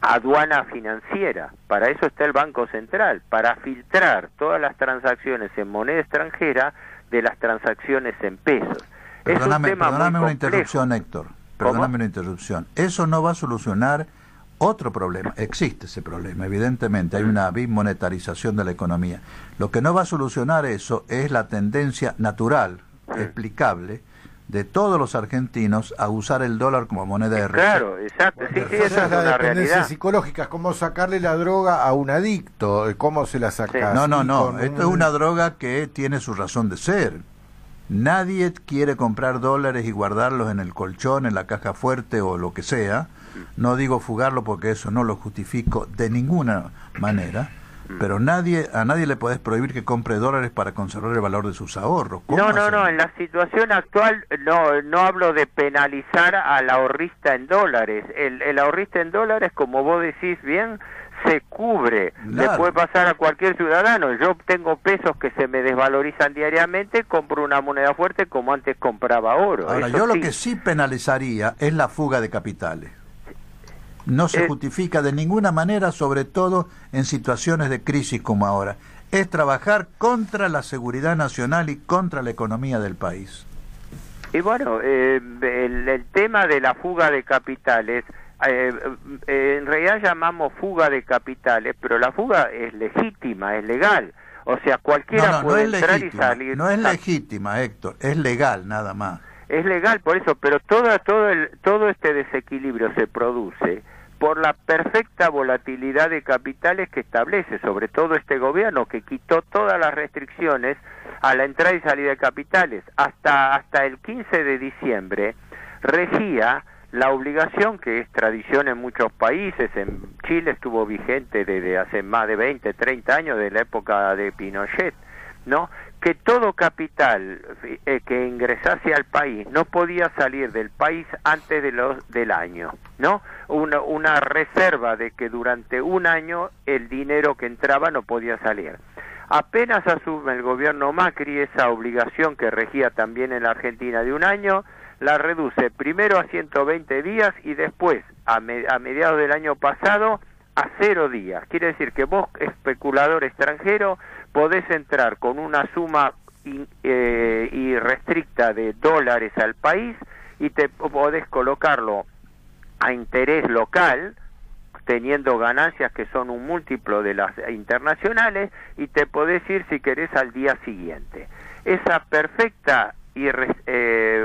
aduana financiera. Para eso está el Banco Central, para filtrar todas las transacciones en moneda extranjera de las transacciones en pesos. Perdóname una interrupción, Héctor. Perdóname una interrupción. Eso no va a solucionar otro problema. Existe ese problema, evidentemente. Hay una bimonetarización de la economía. Lo que no va a solucionar eso es la tendencia natural, explicable, de todos los argentinos a usar el dólar como moneda de reserva. Claro, exacto. Sí, esa es una realidad psicológica. Es como sacarle la droga a un adicto. ¿Cómo se la saca? Sí. No. Esto es una droga que tiene su razón de ser. Nadie quiere comprar dólares y guardarlos en el colchón, en la caja fuerte o lo que sea. No digo fugarlo porque eso no lo justifico de ninguna manera. Pero a nadie le podés prohibir que compre dólares para conservar el valor de sus ahorros. No, en la situación actual no hablo de penalizar al ahorrista en dólares. El ahorrista en dólares, como vos decís bien, se cubre. Claro. Le puede pasar a cualquier ciudadano. Yo tengo pesos que se me desvalorizan diariamente, compro una moneda fuerte como antes compraba oro. Ahora, eso yo sí. lo que sí penalizaría es la fuga de capitales. No se justifica de ninguna manera, sobre todo en situaciones de crisis como ahora. Es trabajar contra la seguridad nacional y contra la economía del país. Y bueno, el tema de la fuga de capitales, en realidad llamamos fuga de capitales, pero la fuga es legítima, es legal. O sea, cualquiera puede entrar y salir. No es legítima, Héctor, es legal nada más. Es legal por eso, pero todo este desequilibrio se produce por la perfecta volatilidad de capitales que establece, sobre todo este gobierno que quitó todas las restricciones a la entrada y salida de capitales. Hasta el 15 de diciembre regía la obligación, que es tradición en muchos países, en Chile estuvo vigente desde hace más de 20, 30 años, de la época de Pinochet, ¿no? Que todo capital que ingresase al país no podía salir del país antes del año, ¿no? Una reserva de que durante un año el dinero que entraba no podía salir. Apenas asume el gobierno Macri esa obligación que regía también en la Argentina de un año, la reduce primero a 120 días y después, a mediados del año pasado, a 0 días. Quiere decir que vos, especulador extranjero, podés entrar con una suma irrestricta de dólares al país y te podés colocarlo a interés local, teniendo ganancias que son un múltiplo de las internacionales, y te podés ir si querés al día siguiente. Esa perfecta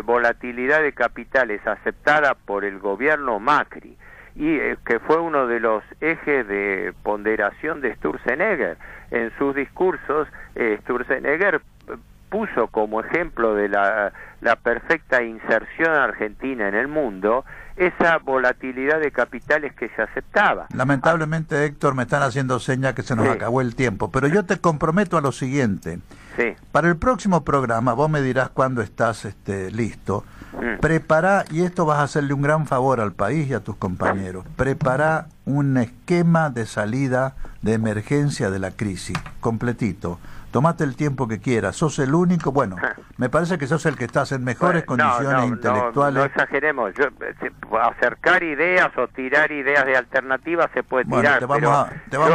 volatilidad de capitales aceptada por el gobierno Macri, y que fue uno de los ejes de ponderación de Sturzenegger. En sus discursos, Sturzenegger puso como ejemplo de la perfecta inserción argentina en el mundo esa volatilidad de capitales que se aceptaba. Lamentablemente, Héctor, me están haciendo señas que se nos acabó el tiempo, pero yo te comprometo a lo siguiente. Sí. Para el próximo programa, vos me dirás cuándo estás listo. Prepara, y esto vas a hacerle un gran favor al país y a tus compañeros, prepara un esquema de salida de emergencia de la crisis, completito. Tomate el tiempo que quieras, sos el único, bueno, me parece que sos el que estás en mejores condiciones intelectuales. No exageremos, acercar ideas o tirar ideas de alternativas se puede tirar, te vamos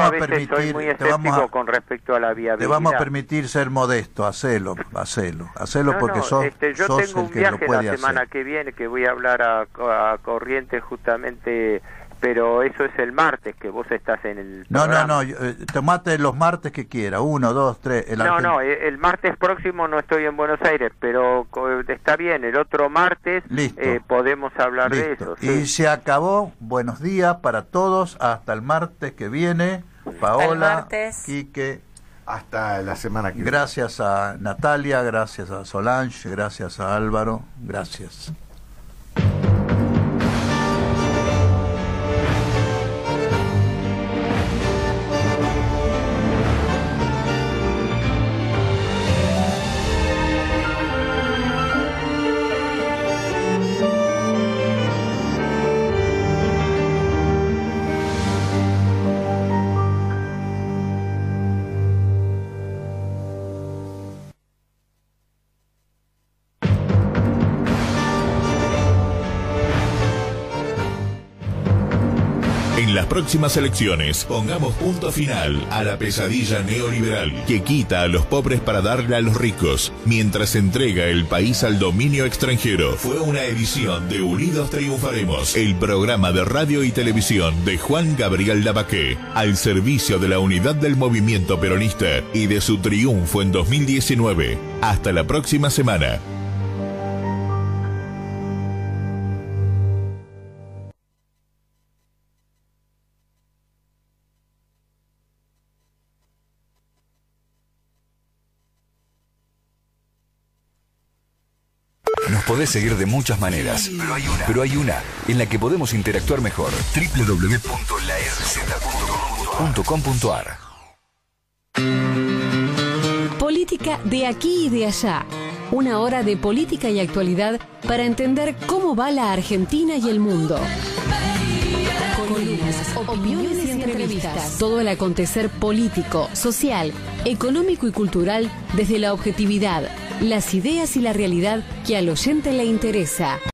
a permitir, soy muy escéptico con respecto a la viabilidad. Te vamos a permitir ser modesto, hacelo porque sos yo sos tengo el un que viaje lo puede la semana hacer. que viene que voy a hablar a Corrientes justamente, pero eso es el martes que vos estás en el programa. No, tomate los martes que quiera, 1, 2, 3. El martes próximo no estoy en Buenos Aires, pero está bien, el otro martes podemos hablar de eso. Sí. Y se acabó, buenos días para todos, hasta el martes que viene, Paola, Quique. Hasta la semana que viene. Gracias a Natalia, gracias a Solange, gracias a Álvaro, gracias. En las próximas elecciones, pongamos punto final a la pesadilla neoliberal que quita a los pobres para darle a los ricos, mientras entrega el país al dominio extranjero. Fue una edición de Unidos Triunfaremos, el programa de radio y televisión de Juan Gabriel Labaqué, al servicio de la unidad del movimiento peronista y de su triunfo en 2019. Hasta la próxima semana. Nos podés seguir de muchas maneras, pero hay una en la que podemos interactuar mejor. www.larz.com.ar. Política de aquí y de allá. Una hora de política y actualidad para entender cómo va la Argentina y el mundo. Columnas, opiniones y entrevistas. Todo el acontecer político, social, económico y cultural desde la objetividad, las ideas y la realidad que al oyente le interesa.